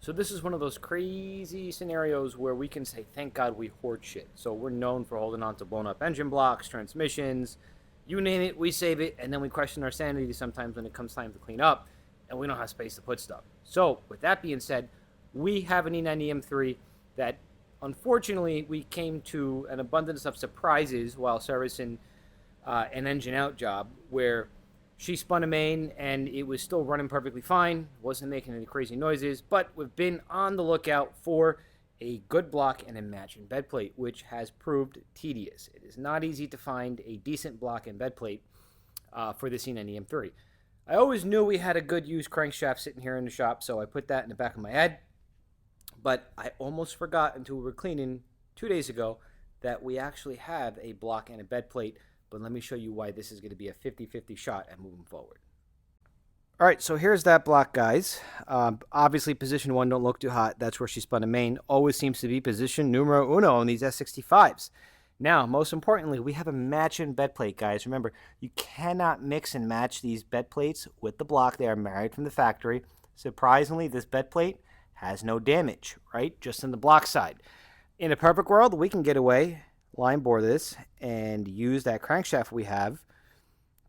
So this is one of those crazy scenarios where we can say, thank God we hoard shit. So we're known for holding on to blown up engine blocks, transmissions, you name it, we save it, and then we question our sanity sometimes when it comes time to clean up, and we don't have space to put stuff. So with that being said, we have an E90 M3 that unfortunately we came to an abundance of surprises while servicing an engine out job where she spun a main and it was still running perfectly fine, wasn't making any crazy noises, but we've been on the lookout for a good block and a matching bed plate, which has proved tedious. It is not easy to find a decent block and bed plate for the C90 M3. I always knew we had a good used crankshaft sitting here in the shop, so I put that in the back of my head, but I almost forgot until we were cleaning 2 days ago that we actually have a block and a bed plate. But let me show you why this is going to be a 50-50 shot at moving forward. All right, so here's that block, guys. Obviously, position 1, don't look too hot. That's where she spun a main. Always seems to be position numero uno on these S65s. Now, most importantly, we have a matching bed plate, guys. Remember, you cannot mix and match these bed plates with the block. They are married from the factory. Surprisingly, this bed plate has no damage, right? Just in the block side. In a perfect world, we can get away, line bore this, and use that crankshaft we have,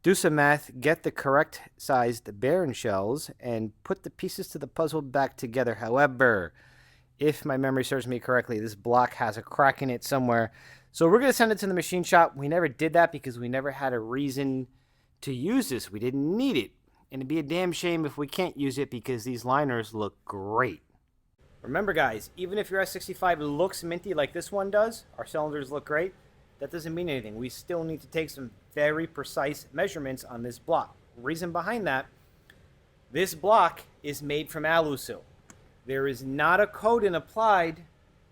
do some math, get the correct sized bearing shells, and put the pieces to the puzzle back together. However, if my memory serves me correctly, this block has a crack in it somewhere. So we're going to send it to the machine shop. We never did that because we never had a reason to use this. We didn't need it. And it'd be a damn shame if we can't use it because these liners look great. Remember, guys, even if your S65 looks minty like this one does, our cylinders look great, that doesn't mean anything. We still need to take some very precise measurements on this block. Reason behind that, this block is made from alusil. There is not a coating applied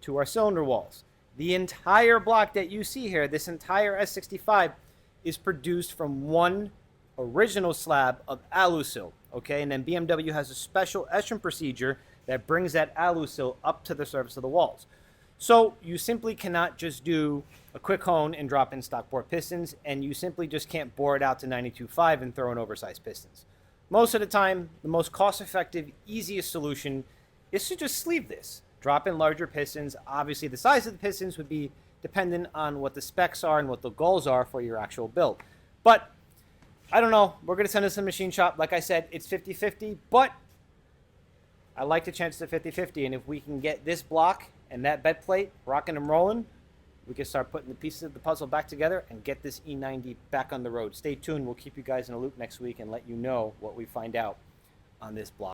to our cylinder walls. The entire block that you see here, this entire S65, is produced from one original slab of alusil, okay? And then BMW has a special etching procedure that brings that alusil up to the surface of the walls. So you simply cannot just do a quick hone and drop in stock bore pistons, and you simply just can't bore it out to 92.5 and throw in oversized pistons. Most of the time, the most cost-effective, easiest solution is to just sleeve this. Drop in larger pistons. Obviously, the size of the pistons would be dependent on what the specs are and what the goals are for your actual build. But I don't know. We're going to send this to the machine shop. Like I said, it's 50-50, but I like the chances of 50-50, and if we can get this block and that bed plate rocking and rolling, we can start putting the pieces of the puzzle back together and get this E90 back on the road. Stay tuned. We'll keep you guys in a loop next week and let you know what we find out on this block.